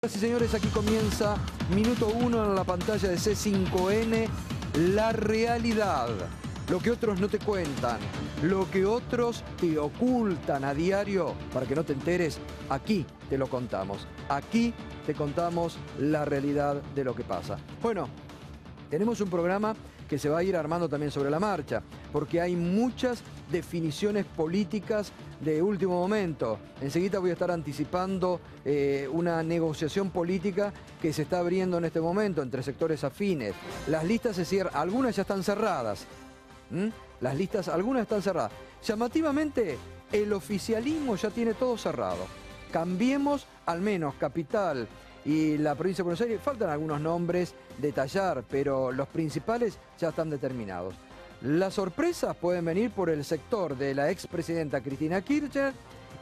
Señoras y señores, aquí comienza minuto 1 en la pantalla de C5N, la realidad, lo que otros no te cuentan, lo que otros te ocultan a diario para que no te enteres, aquí te lo contamos, aquí te contamos la realidad de lo que pasa. Bueno, tenemos un programa que se va a ir armando también sobre la marcha, porque hay muchas definiciones políticas de último momento. Enseguida voy a estar anticipando una negociación política que se está abriendo en este momento entre sectores afines. Las listas se cierran, algunas ya están cerradas. Las listas, algunas están cerradas. Llamativamente, el oficialismo ya tiene todo cerrado. Cambiemos, al menos Capital y la provincia de Buenos Aires, faltan algunos nombres detallar, pero los principales ya están determinados. Las sorpresas pueden venir por el sector de la expresidenta Cristina Kirchner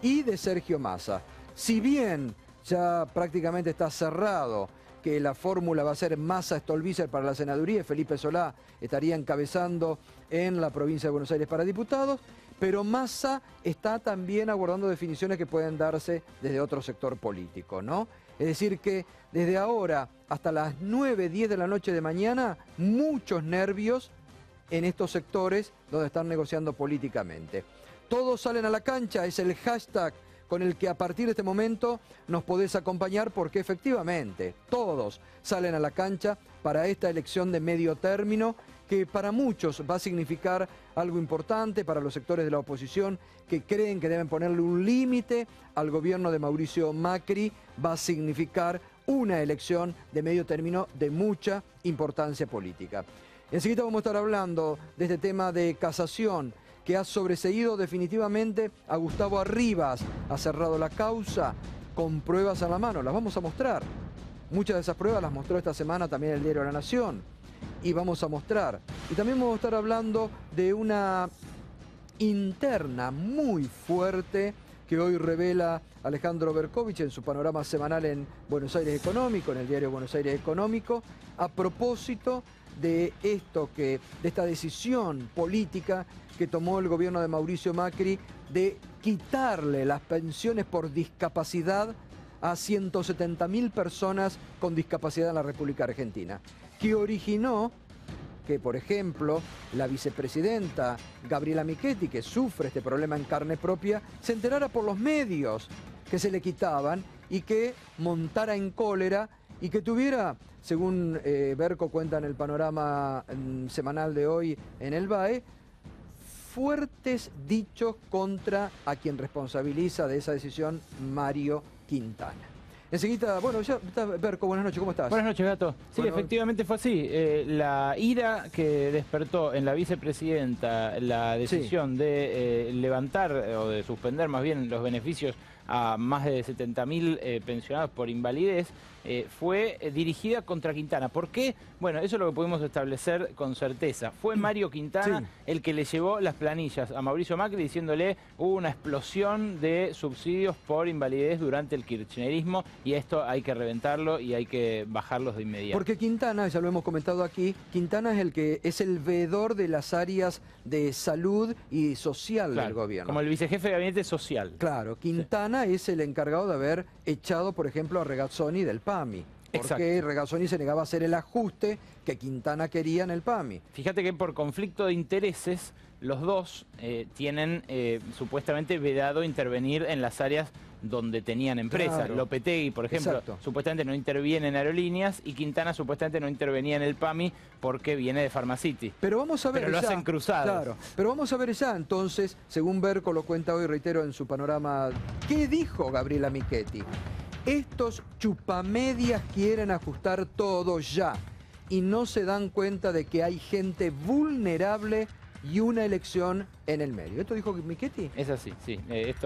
y de Sergio Massa. Si bien ya prácticamente está cerrado que la fórmula va a ser Massa-Stolbizer para la senaduría y Felipe Solá estaría encabezando en la provincia de Buenos Aires para diputados, pero Massa está también aguardando definiciones que pueden darse desde otro sector político, ¿no? Es decir que desde ahora hasta las 9, 10 de la noche de mañana, muchos nervios en estos sectores donde están negociando políticamente. Todos salen a la cancha, es el hashtag con el que a partir de este momento nos podés acompañar porque efectivamente todos salen a la cancha para esta elección de medio término que para muchos va a significar algo importante, para los sectores de la oposición que creen que deben ponerle un límite al gobierno de Mauricio Macri, va a significar una elección de medio término de mucha importancia política. Enseguida vamos a estar hablando de este tema de casación que ha sobreseído definitivamente a Gustavo Arribas, ha cerrado la causa con pruebas a la mano, las vamos a mostrar. Muchas de esas pruebas las mostró esta semana también el diario La Nación y vamos a mostrar. Y también vamos a estar hablando de una interna muy fuerte que hoy revela Alejandro Berkovich en su panorama semanal en Buenos Aires Económico, en el diario Buenos Aires Económico, a propósito de esta decisión política que tomó el gobierno de Mauricio Macri de quitarle las pensiones por discapacidad a 170.000 personas con discapacidad en la República Argentina, que originó que, por ejemplo, la vicepresidenta Gabriela Michetti, que sufre este problema en carne propia, se enterara por los medios que se le quitaban y que montara en cólera y que tuviera, según Berco cuenta en el panorama semanal de hoy en el BAE, fuertes dichos contra a quien responsabiliza de esa decisión, Mario Quintana. Enseguida, bueno, ya está Berco, buenas noches, ¿cómo estás? Buenas noches, Gato. Sí, bueno, efectivamente fue así. La ira que despertó en la vicepresidenta la decisión de levantar o de suspender más bien los beneficios a más de 70.000 pensionados por invalidez, fue dirigida contra Quintana. ¿Por qué? Bueno, eso es lo que pudimos establecer con certeza. Fue Mario Quintana el que le llevó las planillas a Mauricio Macri diciéndole hubo una explosión de subsidios por invalidez durante el kirchnerismo y esto hay que reventarlo y hay que bajarlos de inmediato. Porque Quintana, ya lo hemos comentado aquí, Quintana es el que es el veedor de las áreas de salud y social del gobierno. Como el vicejefe de gabinete social. Claro, Quintana es el encargado de haber echado, por ejemplo, a Regazzoni del PAMI. Porque Regazzoni se negaba a hacer el ajuste que Quintana quería en el PAMI. Fíjate que por conflicto de intereses, los dos tienen supuestamente vedado intervenir en las áreas donde tenían empresas. Claro. Lopetegui, por ejemplo, supuestamente no interviene en aerolíneas y Quintana supuestamente no intervenía en el PAMI porque viene de Pharmacity. Pero vamos a ver. Pero lo hacen cruzados. Claro, pero vamos a ver ya entonces, según Berco lo cuenta hoy, reitero, en su panorama, ¿qué dijo Gabriela Michetti? Estos chupamedias quieren ajustar todo ya y no se dan cuenta de que hay gente vulnerable y una elección en el medio. ¿Esto dijo Michetti? Es así, sí.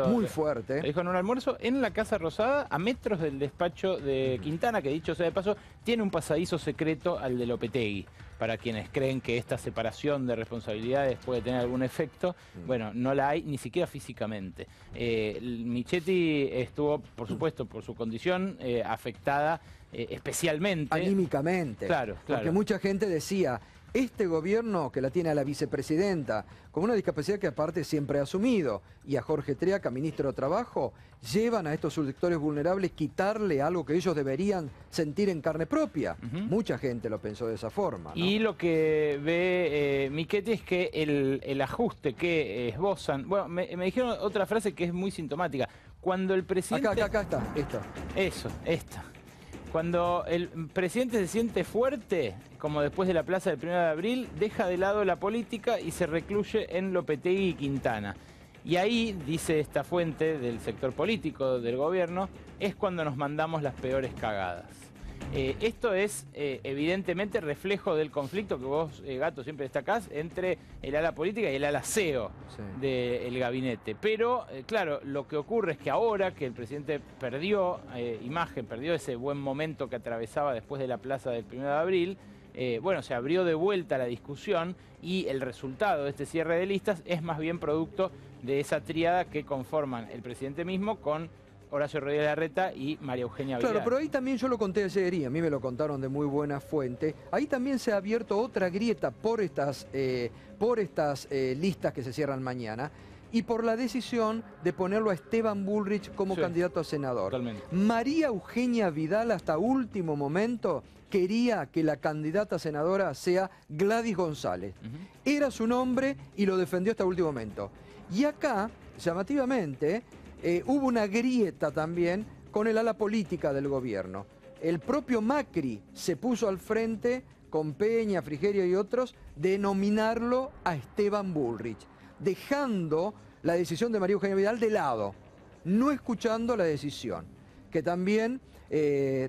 Muy fuerte. Lo dijo en un almuerzo en la Casa Rosada, a metros del despacho de Quintana, que dicho sea de paso, tiene un pasadizo secreto al de Lopetegui. Para quienes creen que esta separación de responsabilidades puede tener algún efecto, bueno, no la hay ni siquiera físicamente. Michetti estuvo, por supuesto, por su condición, afectada especialmente. Anímicamente. Claro. Porque mucha gente decía, Este gobierno que la tiene a la vicepresidenta, con una discapacidad que aparte siempre ha asumido, y a Jorge Triaca, ministro de Trabajo, llevan a estos sectores vulnerables quitarle algo que ellos deberían sentir en carne propia. Mucha gente lo pensó de esa forma, ¿no? Y lo que ve Michetti es que el ajuste que esbozan... Bueno, me dijeron otra frase que es muy sintomática. Cuando el presidente... Acá está, esta. Eso, esta. Cuando el presidente se siente fuerte, como después de la plaza del 1 de abril, deja de lado la política y se recluye en Lopetegui y Quintana. Y ahí, dice esta fuente del sector político del gobierno, es cuando nos mandamos las peores cagadas. Esto es evidentemente reflejo del conflicto que vos, Gato, siempre destacás entre el ala política y el ala CEO del gabinete. Pero, claro, lo que ocurre es que ahora que el presidente perdió imagen, perdió ese buen momento que atravesaba después de la plaza del 1 de abril, bueno, se abrió de vuelta la discusión y el resultado de este cierre de listas es más bien producto de esa tríada que conforman el presidente mismo con Horacio Rodríguez Larreta y María Eugenia Vidal. Claro, pero ahí también yo lo conté ayer y a mí me lo contaron de muy buena fuente. Ahí también se ha abierto otra grieta por estas listas que se cierran mañana y por la decisión de ponerlo a Esteban Bullrich como candidato a senador. Totalmente. María Eugenia Vidal hasta último momento quería que la candidata a senadora sea Gladys González. Era su nombre y lo defendió hasta último momento. Y acá, llamativamente, hubo una grieta también con el ala política del gobierno. El propio Macri se puso al frente con Peña, Frigerio y otros de nominarlo a Esteban Bullrich, dejando la decisión de María Eugenia Vidal de lado, no escuchando la decisión, que también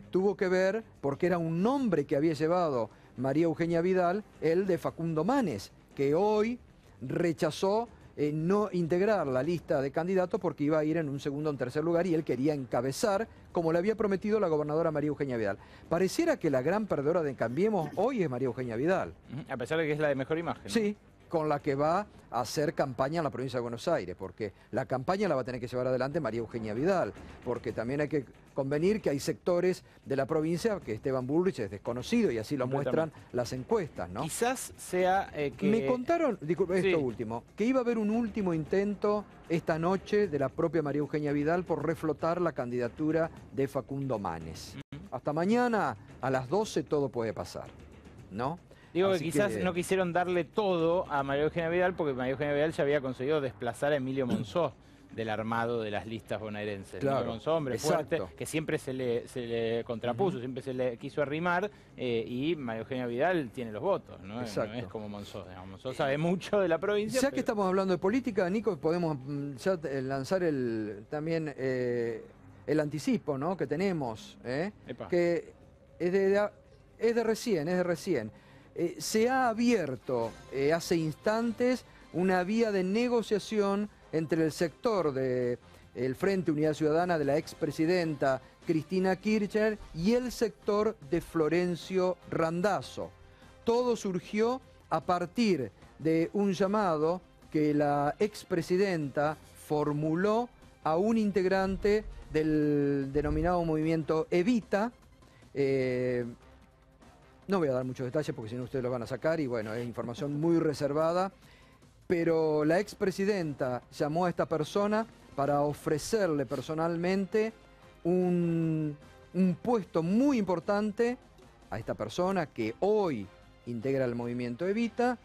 tuvo que ver, porque era un nombre que había llevado María Eugenia Vidal, el de Facundo Manes, que hoy rechazó no integrar la lista de candidatos porque iba a ir en un segundo o en tercer lugar y él quería encabezar, como le había prometido la gobernadora María Eugenia Vidal. Pareciera que la gran perdedora de Cambiemos hoy es María Eugenia Vidal. A pesar de que es la de mejor imagen, ¿no? Sí, con la que va a hacer campaña en la provincia de Buenos Aires, porque la campaña la va a tener que llevar adelante María Eugenia Vidal, porque también hay que convenir que hay sectores de la provincia que Esteban Bullrich es desconocido y así lo muestran las encuestas, ¿no? Quizás sea que... Me contaron, disculpe, esto último, que iba a haber un último intento esta noche de la propia María Eugenia Vidal por reflotar la candidatura de Facundo Manes. Hasta mañana a las 12 todo puede pasar, ¿no? Digo que quizás no quisieron darle todo a María Eugenia Vidal porque María Eugenia Vidal ya había conseguido desplazar a Emilio Monzó del armado de las listas bonaerenses. Claro, Emilio Monzó, hombre fuerte, que siempre se le contrapuso, siempre se le quiso arrimar y María Eugenia Vidal tiene los votos, ¿no? No es como Monzó. Monzó sabe mucho de la provincia. Ya que estamos hablando de política, Nico, podemos ya lanzar también el anticipo, ¿no? Que tenemos, que es de recién. Se ha abierto hace instantes una vía de negociación entre el sector del Frente Unidad Ciudadana de la expresidenta Cristina Kirchner y el sector de Florencio Randazzo. Todo surgió a partir de un llamado que la expresidenta formuló a un integrante del denominado movimiento Evita. No voy a dar muchos detalles porque si no ustedes lo van a sacar y bueno, es información muy reservada, pero la expresidenta llamó a esta persona para ofrecerle personalmente un puesto muy importante a esta persona que hoy integra el movimiento Evita.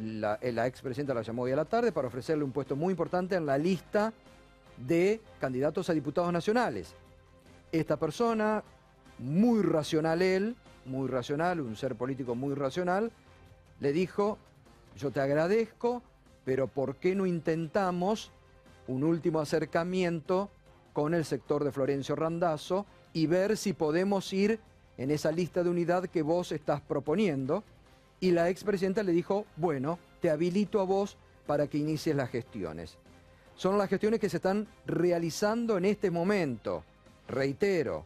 La expresidenta la llamó hoy a la tarde para ofrecerle un puesto muy importante en la lista de candidatos a diputados nacionales. Esta persona, muy racional muy racional, un ser político muy racional, le dijo: yo te agradezco, pero ¿por qué no intentamos un último acercamiento con el sector de Florencio Randazzo y ver si podemos ir en esa lista de unidad que vos estás proponiendo? Y la expresidenta le dijo: bueno, te habilito a vos para que inicies las gestiones. Son las gestiones que se están realizando en este momento. Reitero,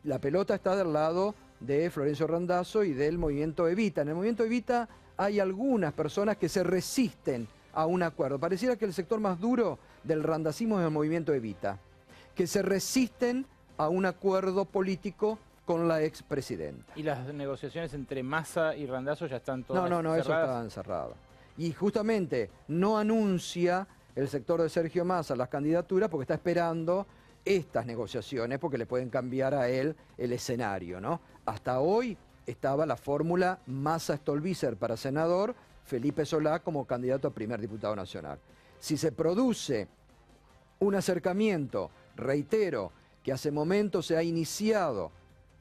la pelota está del lado de Florencio Randazzo y del movimiento Evita. En el movimiento Evita hay algunas personas que se resisten a un acuerdo. Pareciera que el sector más duro del randacismo es el movimiento Evita, que se resisten a un acuerdo político con la expresidenta. ¿Y las negociaciones entre Massa y Randazzo ya están todas No, cerradas? eso está encerrado. Y justamente no anuncia el sector de Sergio Massa las candidaturas porque está esperando estas negociaciones porque le pueden cambiar a él el escenario, ¿no? Hasta hoy estaba la fórmula Massa-Stolbizer para senador, Felipe Solá como candidato a primer diputado nacional. Si se produce un acercamiento, reitero, que hace momentos se ha iniciado,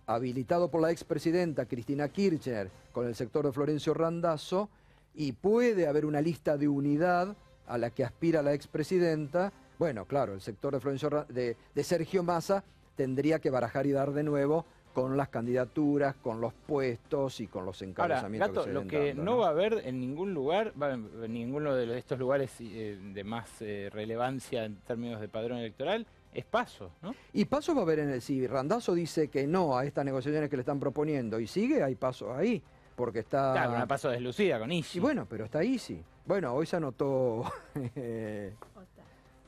habilitado por la expresidenta Cristina Kirchner con el sector de Florencio Randazzo, y puede haber una lista de unidad a la que aspira la expresidenta, bueno, claro, el sector de Florencio de Sergio Massa tendría que barajar y dar de nuevo con las candidaturas, con los puestos y con los encabezamientos. Ahora, Gato, que se lo ven que dando, no va a haber en ningún lugar, en ninguno de estos lugares de más relevancia en términos de padrón electoral, es Paso, ¿no? Y Paso va a haber si Randazzo dice que no a estas negociaciones que le están proponiendo y sigue, hay Paso ahí, porque está... Claro, una Paso deslucida con Isi. Y bueno, pero está Isi. Bueno, hoy se anotó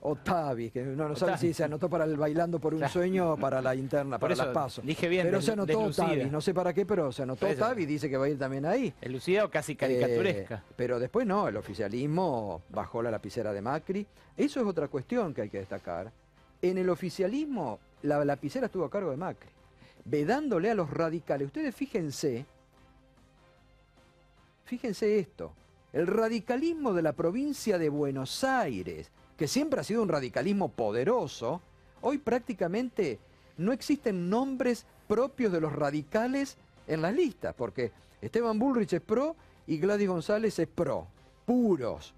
Otavi, que no sabe si se anotó para el Bailando por un Sueño o para la interna, por para eso las PASO. Dije bien, pero se anotó deslucida. Otavi, no sé para qué, pero se anotó Otavi, dice que va a ir también ahí. Deslucida o casi caricaturesca. Pero después no, el oficialismo bajó la lapicera de Macri. Eso es otra cuestión que hay que destacar. En el oficialismo, la lapicera estuvo a cargo de Macri, vedándole a los radicales. Ustedes fíjense esto, el radicalismo de la provincia de Buenos Aires, que siempre ha sido un radicalismo poderoso, hoy prácticamente no existen nombres propios de los radicales en las listas, porque Esteban Bullrich es pro y Gladys González es pro, puros.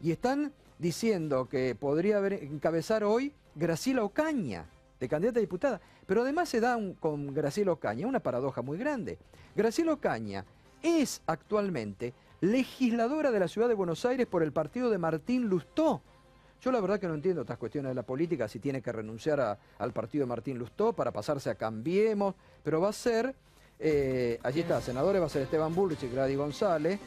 Y están diciendo que podría encabezar hoy Graciela Ocaña, de candidata a diputada. Pero además se da con Graciela Ocaña una paradoja muy grande. Graciela Ocaña es actualmente legisladora de la Ciudad de Buenos Aires por el partido de Martín Lustó. Yo la verdad que no entiendo estas cuestiones de la política, si tiene que renunciar al partido de Martín Lustó para pasarse a Cambiemos, pero va a ser, allí está, senadores va a ser Esteban Bullrich y Gladys González,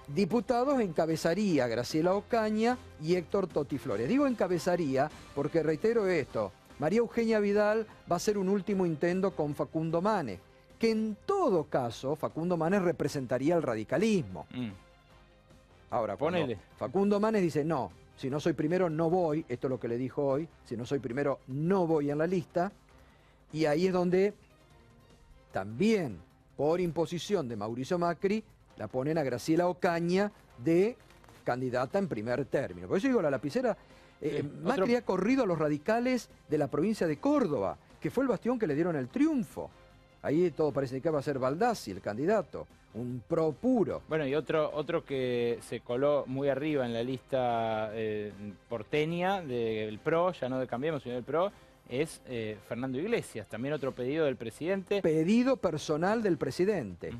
diputados encabezaría Graciela Ocaña y Héctor Totti Flores. Digo encabezaría porque reitero esto, María Eugenia Vidal va a hacer un último intento con Facundo Manes, que en todo caso Facundo Manes representaría el radicalismo. Ahora, ponele. Facundo Manes dice, no, si no soy primero no voy, esto es lo que le dijo hoy, si no soy primero no voy en la lista, y ahí es donde también, por imposición de Mauricio Macri, la ponen a Graciela Ocaña de candidata en primer término. Por eso digo, la lapicera, Macri ha corrido a los radicales de la provincia de Córdoba, que fue el bastión que le dieron el triunfo. Ahí todo parece que va a ser Baldassi, el candidato, un pro puro. Bueno, y otro que se coló muy arriba en la lista porteña del PRO, ya no de Cambiemos, sino del PRO, es Fernando Iglesias, también otro pedido del presidente. Pedido personal del presidente.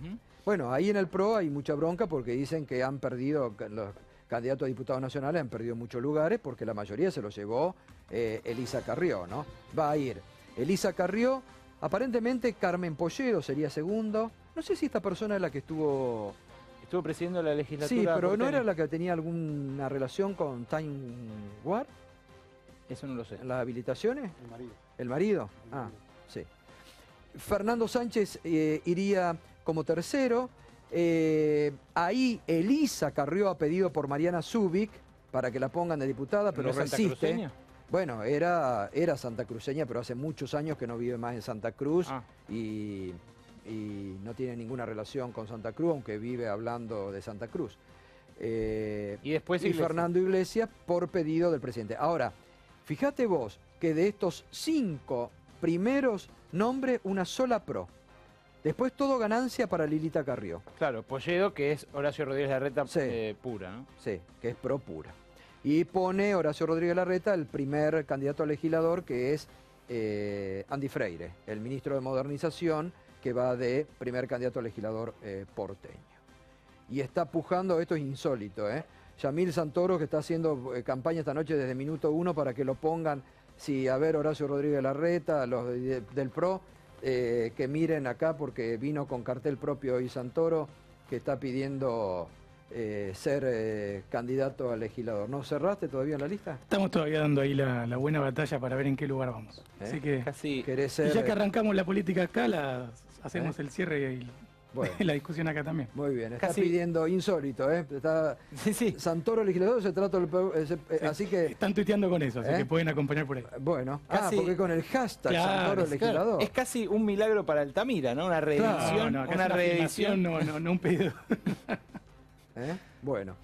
Bueno, ahí en el PRO hay mucha bronca porque dicen que han perdido, los candidatos a diputados nacionales han perdido muchos lugares porque la mayoría se los llevó Elisa Carrió, ¿no? Va a ir Elisa Carrió. Aparentemente Carmen Polledo sería segundo. No sé si esta persona es la que estuvo presidiendo la legislatura. Sí, pero porteña. ¿no era la que tenía alguna relación con Time War? Eso no lo sé. ¿En las habilitaciones? El marido. ¿El marido? Sí. Fernando Sánchez iría como tercero. Ahí Elisa Carrió ha pedido por Mariana Zubik para que la pongan de diputada, pero ¿No es resiste. santacruceña? Bueno, era santacruceña, pero hace muchos años que no vive más en Santa Cruz y no tiene ninguna relación con Santa Cruz, aunque vive hablando de Santa Cruz. Y después Fernando Iglesias por pedido del presidente. Ahora, fíjate vos que de estos 5 primeros nombre una sola pro. Después todo ganancia para Lilita Carrió. Claro, Polledo, que es Horacio Rodríguez Larreta pura, ¿no? Sí, que es pro pura. Y pone Horacio Rodríguez Larreta el primer candidato a legislador, que es Andy Freire, el ministro de Modernización, que va de primer candidato a legislador porteño. Y está pujando, esto es insólito, Yamil Santoro, que está haciendo campaña esta noche desde minuto 1 para que lo pongan, a ver Horacio Rodríguez Larreta, los del PRO, que miren acá porque vino con cartel propio hoy Santoro, que está pidiendo ser candidato a legislador. ¿No cerraste todavía la lista? Estamos todavía dando ahí la buena batalla para ver en qué lugar vamos. Así que casi querés ser, y ya que arrancamos la política acá, hacemos el cierre y bueno, la discusión acá también. muy bien, está casi pidiendo insólito, Está Santoro legislador, se trata así que están tuiteando con eso, así que pueden acompañar por ahí. bueno, casi, porque con el hashtag claro, Santoro legislador. es casi un milagro para Altamira, ¿no? Una reedición, No, acá una es reedición. no un pedido. Bueno.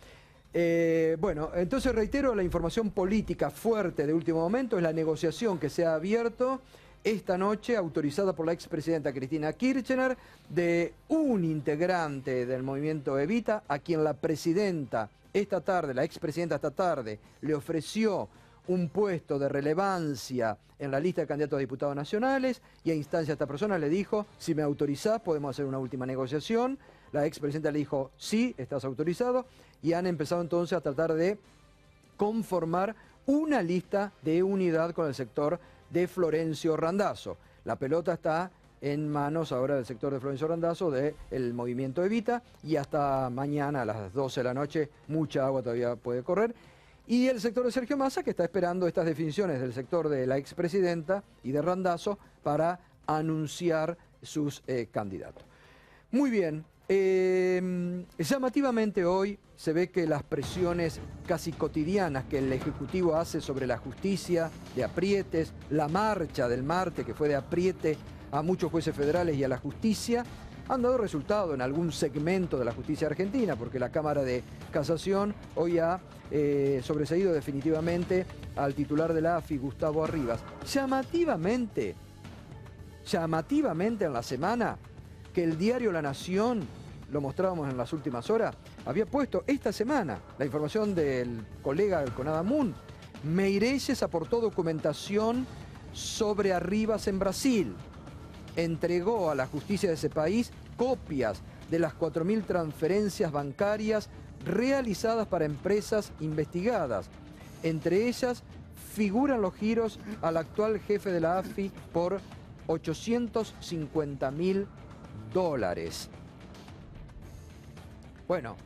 Bueno, entonces reitero, la información política fuerte de último momento es la negociación que se ha abierto esta noche, autorizada por la expresidenta Cristina Kirchner, de un integrante del movimiento Evita, a quien la presidenta esta tarde, la expresidenta esta tarde, le ofreció un puesto de relevancia en la lista de candidatos a diputados nacionales, y a instancia de esta persona le dijo: si me autorizás podemos hacer una última negociación. La expresidenta le dijo: sí, estás autorizado, y han empezado entonces a tratar de conformar una lista de unidad con el sector de Florencio Randazzo. La pelota está en manos ahora del sector de Florencio Randazzo, del movimiento Evita, y hasta mañana a las 12 de la noche mucha agua todavía puede correr. Y el sector de Sergio Massa, que está esperando estas definiciones del sector de la expresidenta y de Randazzo para anunciar sus candidatos. Muy bien. Llamativamente hoy se ve que las presiones casi cotidianas que el Ejecutivo hace sobre la justicia, de aprietes, la marcha del martes que fue de apriete a muchos jueces federales y a la justicia, han dado resultado en algún segmento de la justicia argentina, porque la Cámara de Casación hoy ha sobreseído definitivamente al titular de la AFI, Gustavo Arribas. Llamativamente en la semana, que el diario La Nación, lo mostrábamos en las últimas horas, había puesto esta semana la información del colega del CONADAMUN. Meirelles aportó documentación sobre Arribas en Brasil. Entregó a la justicia de ese país copias de las 4.000 transferencias bancarias realizadas para empresas investigadas. Entre ellas figuran los giros al actual jefe de la AFI por $850.000. Bueno,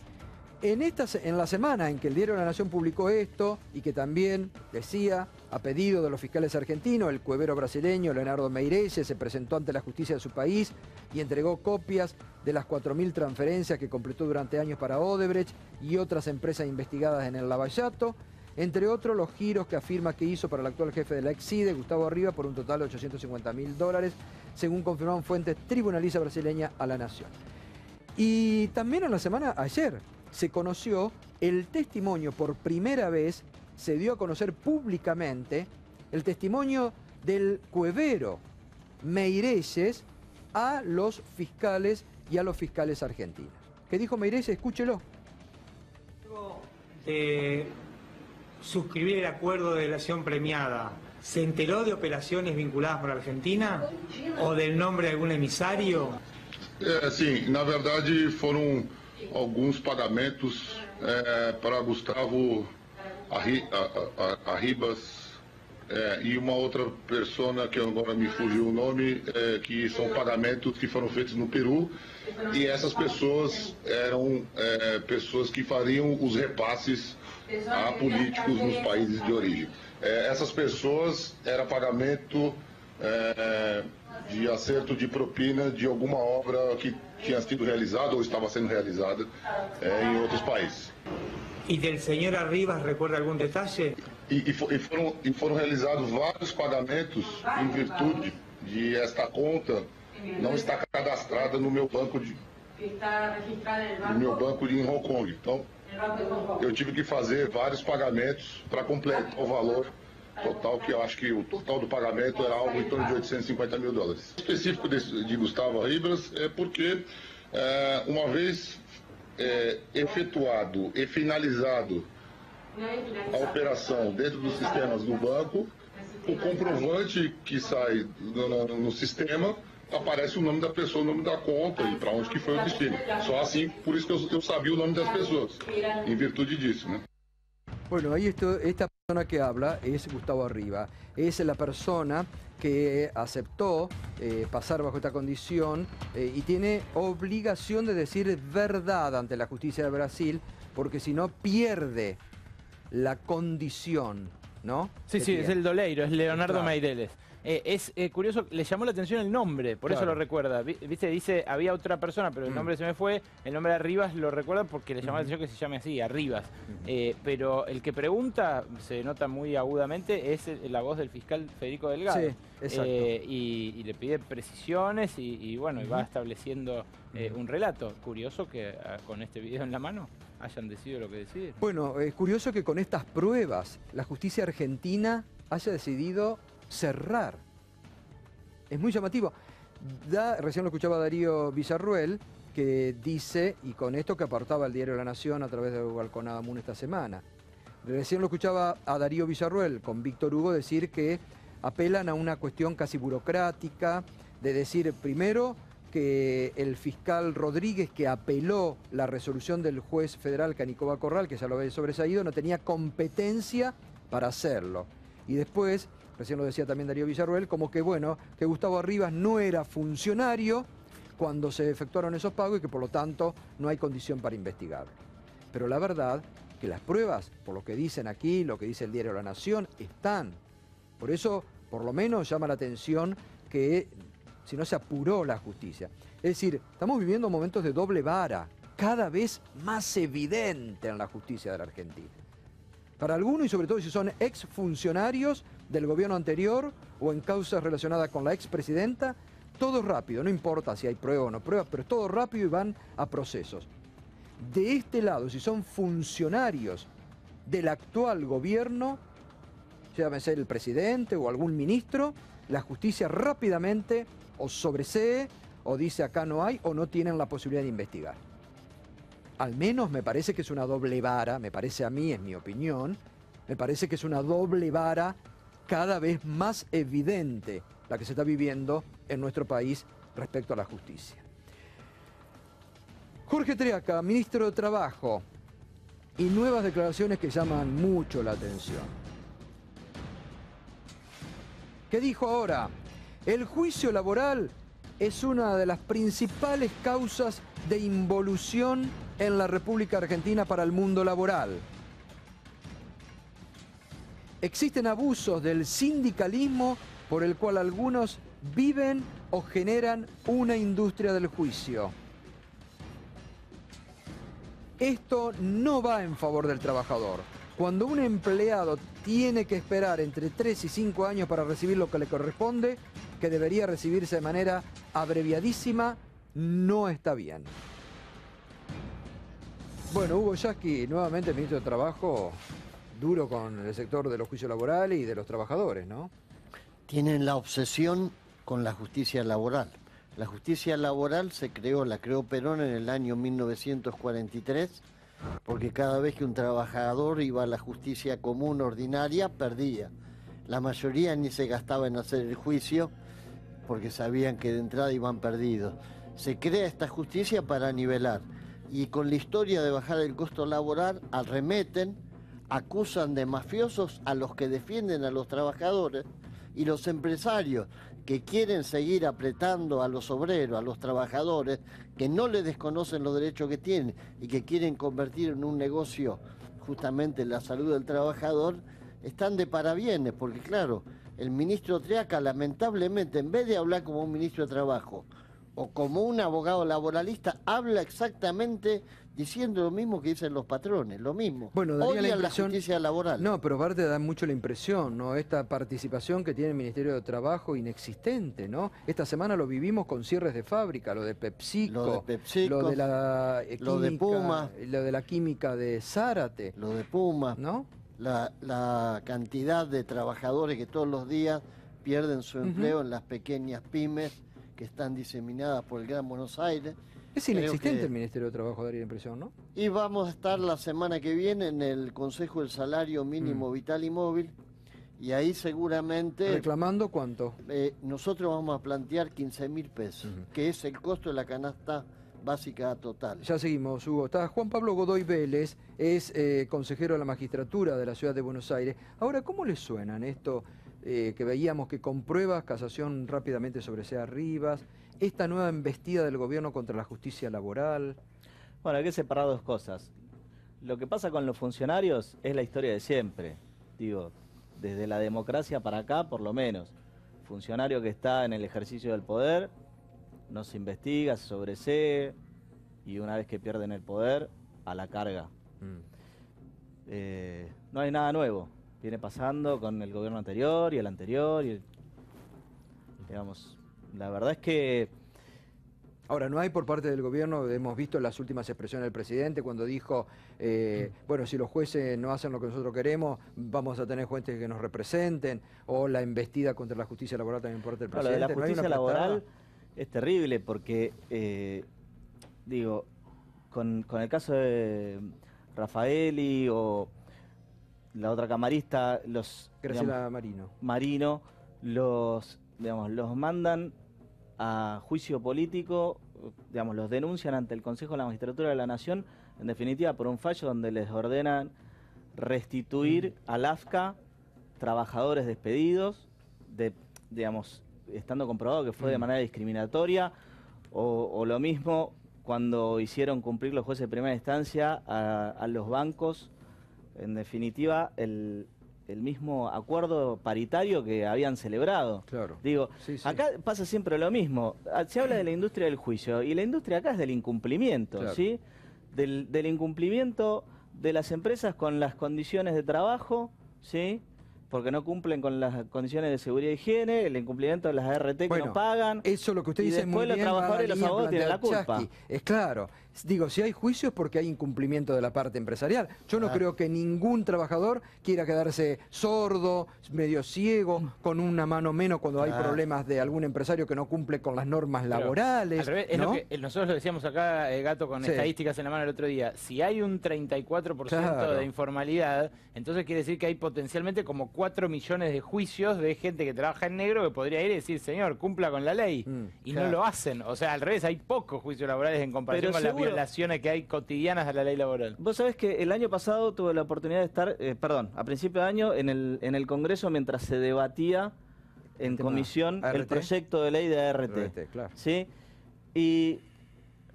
en la semana en que el diario La Nación publicó esto, y que también decía, a pedido de los fiscales argentinos, el cuevero brasileño Leonardo Meirelles se presentó ante la justicia de su país y entregó copias de las 4.000 transferencias que completó durante años para Odebrecht y otras empresas investigadas en el Lavallato, entre otros los giros que afirma que hizo para el actual jefe de la Exide, Gustavo Arribas, por un total de $850.000, según confirmaron fuentes tribunalizas brasileña a La Nación. Y también en la semana, ayer, se conoció el testimonio, por primera vez, se dio a conocer públicamente, el testimonio del cuevero Meirelles a los fiscales y a los fiscales argentinos. ¿Qué dijo Meirelles? Escúchelo. Suscribir el acuerdo de delación premiada, ¿se enteró de operaciones vinculadas por Argentina o del nombre de algún emisario? Sim, na verdade foram alguns pagamentos para Gustavo Arribas e uma outra pessoa que agora me fugiu o nome, que são pagamentos que foram feitos no Peru, e essas pessoas eram pessoas que fariam os repasses a políticos nos países de origem. Essas pessoas era pagamento de acerto de propina de alguma obra que tinha sido realizada ou estava sendo realizada em outros países. ¿Y del señor Arribas recuerda algún detalle? E foram realizados vários pagamentos em virtude de esta conta não estar cadastrada no meu banco em Hong Kong. Então, eu tive que fazer vários pagamentos para completar o valor total, que eu acho que o total do pagamento era algo em torno de $850.000. O específico de Gustavo Arribas é porque, uma vez efetuado e finalizado a operação dentro dos sistemas do banco, o comprovante que sai no sistema aparece o nome da pessoa, o nome da conta e para onde que foi o destino. Só assim, por isso que eu sabia o nome das pessoas, em virtude disso, né? Bueno, ahí esta persona que habla es Gustavo Arriba. Es la persona que aceptó pasar bajo esta condición y tiene obligación de decir verdad ante la justicia de Brasil, porque si no pierde la condición, ¿no? Sí, sí, es el Doleiro, es Leonardo Claro. Meireles. Es curioso, le llamó la atención el nombre, por eso Claro. lo recuerda. Viste, dice, había otra persona, pero el nombre se me fue. El nombre de Arribas lo recuerda porque le llamó la atención que se llame así, Arribas. Pero el que pregunta, se nota muy agudamente, es la voz del fiscal Federico Delgado. Sí, exacto. Y le pide precisiones y bueno, y va estableciendo un relato. Curioso que con este video en la mano hayan decidido lo que deciden. Bueno, es curioso que con estas pruebas la justicia argentina haya decidido cerrar. Es muy llamativo. Recién lo escuchaba Darío Villarruel, que dice, y con esto que apartaba el diario La Nación a través de Balconada Moon esta semana. Recién lo escuchaba a Darío Villarruel con Víctor Hugo decir que apelan a una cuestión casi burocrática, de decir primero que el fiscal Rodríguez, que apeló la resolución del juez federal Canicova Corral, que ya lo había sobreseído, no tenía competencia para hacerlo. Y después, recién lo decía también Darío Villarruel, como que bueno, que Gustavo Arribas no era funcionario cuando se efectuaron esos pagos y que por lo tanto no hay condición para investigarlo. Pero la verdad que las pruebas, por lo que dicen aquí, lo que dice el diario La Nación, están. Por eso, por lo menos llama la atención que si no se apuró la justicia. Es decir, estamos viviendo momentos de doble vara, cada vez más evidente en la justicia de la Argentina. Para algunos, y sobre todo si son exfuncionarios del gobierno anterior o en causas relacionadas con la expresidenta, todo rápido, no importa si hay prueba o no prueba, pero es todo rápido y van a procesos. De este lado, si son funcionarios del actual gobierno, llámese el presidente o algún ministro, la justicia rápidamente o sobresee o dice acá no hay o no tienen la posibilidad de investigar. Al menos me parece que es una doble vara, me parece a mí, es mi opinión, me parece que es una doble vara cada vez más evidente la que se está viviendo en nuestro país respecto a la justicia. Jorge Triaca, ministro de Trabajo, y nuevas declaraciones que llaman mucho la atención. ¿Qué dijo ahora? El juicio laboral es una de las principales causas de involución en la República Argentina para el mundo laboral. Existen abusos del sindicalismo por el cual algunos viven o generan una industria del juicio. Esto no va en favor del trabajador. Cuando un empleado tiene que esperar entre 3 y 5 años para recibir lo que le corresponde, que debería recibirse de manera abreviadísima, no está bien. Bueno, Hugo Yasky, nuevamente ministro de Trabajo, duro con el sector de los juicios laborales y de los trabajadores, ¿no? Tienen la obsesión con la justicia laboral. La justicia laboral la creó Perón en el año 1943, porque cada vez que un trabajador iba a la justicia común ordinaria, perdía. La mayoría ni se gastaba en hacer el juicio, porque sabían que de entrada iban perdidos. Se crea esta justicia para nivelar. Y con la historia de bajar el costo laboral, arremeten, acusan de mafiosos a los que defienden a los trabajadores, y los empresarios que quieren seguir apretando a los obreros, a los trabajadores, que no les desconocen los derechos que tienen y que quieren convertir en un negocio justamente la salud del trabajador, están de parabienes, porque claro, el ministro Triaca lamentablemente, en vez de hablar como un ministro de Trabajo o como un abogado laboralista, habla exactamente diciendo lo mismo que dicen los patrones, lo mismo. Bueno, daría odian la la justicia laboral. No, pero aparte da mucho la impresión, ¿no? Esta participación que tiene el Ministerio de Trabajo inexistente, ¿no? Esta semana lo vivimos con cierres de fábrica, lo de PepsiCo, lo de la química, lo de Puma, lo de la química de Zárate, lo de Puma, ¿no? La cantidad de trabajadores que todos los días pierden su empleo en las pequeñas pymes que están diseminadas por el Gran Buenos Aires. Es inexistente el Ministerio de Trabajo, daría la impresión, ¿no? Y vamos a estar la semana que viene en el Consejo del Salario Mínimo Vital y Móvil, y ahí seguramente... ¿Reclamando cuánto? Nosotros vamos a plantear 15.000 pesos, que es el costo de la canasta básica total. Ya seguimos, Hugo. Está Juan Pablo Godoy Vélez, es consejero de la magistratura de la Ciudad de Buenos Aires. Ahora, ¿cómo le suenan esto que veíamos que con pruebas, casación rápidamente sobresea Rivas, esta nueva embestida del gobierno contra la justicia laboral? Bueno, hay que separar dos cosas. Lo que pasa con los funcionarios es la historia de siempre. Digo, desde la democracia para acá, por lo menos. Funcionario que está en el ejercicio del poder, no se investiga, se sobresee, y una vez que pierden el poder, a la carga. No hay nada nuevo. Viene pasando con el gobierno anterior y el anterior. Digamos, la verdad es que... Ahora, no hay por parte del gobierno, hemos visto las últimas expresiones del presidente cuando dijo, bueno, si los jueces no hacen lo que nosotros queremos, vamos a tener jueces que nos representen, o la embestida contra la justicia laboral también por parte del presidente. Lo de la justicia laboral es terrible porque, digo, con el caso de Raffaelli o la otra camarista, Graciela Marino, los mandan a juicio político, digamos, los denuncian ante el Consejo de la Magistratura de la Nación, en definitiva por un fallo donde les ordenan restituir al AFCA trabajadores despedidos, digamos, estando comprobado que fue de manera discriminatoria, o lo mismo cuando hicieron cumplir los jueces de primera instancia a los bancos, en definitiva, el mismo acuerdo paritario que habían celebrado. Claro. Digo, sí. Acá pasa siempre lo mismo. Se habla de la industria del juicio, y la industria acá es del incumplimiento, claro. ¿sí? Del incumplimiento de las empresas con las condiciones de trabajo, ¿sí? Porque no cumplen con las condiciones de seguridad y higiene, el incumplimiento de las ART que no pagan. Eso lo que usted dice muy bien. Y después los trabajadores y los abogados tienen la culpa. Es claro. Digo, si hay juicios porque hay incumplimiento de la parte empresarial. Yo no creo que ningún trabajador quiera quedarse sordo, medio ciego, con una mano menos cuando hay problemas de algún empresario que no cumple con las normas laborales. Al revés, ¿no? es lo que nosotros lo decíamos acá, Gato, con estadísticas en la mano el otro día. Si hay un 34% de informalidad, entonces quiere decir que hay potencialmente como 4 millones de juicios de gente que trabaja en negro que podría ir y decir, señor, cumpla con la ley. Y no lo hacen. O sea, al revés, hay pocos juicios laborales en comparación con las violaciones que hay cotidianas a la ley laboral. Vos sabés que el año pasado tuve la oportunidad de estar, a principio de año, en el Congreso mientras se debatía en comisión el proyecto de ley de ART. Claro. ¿Sí? Y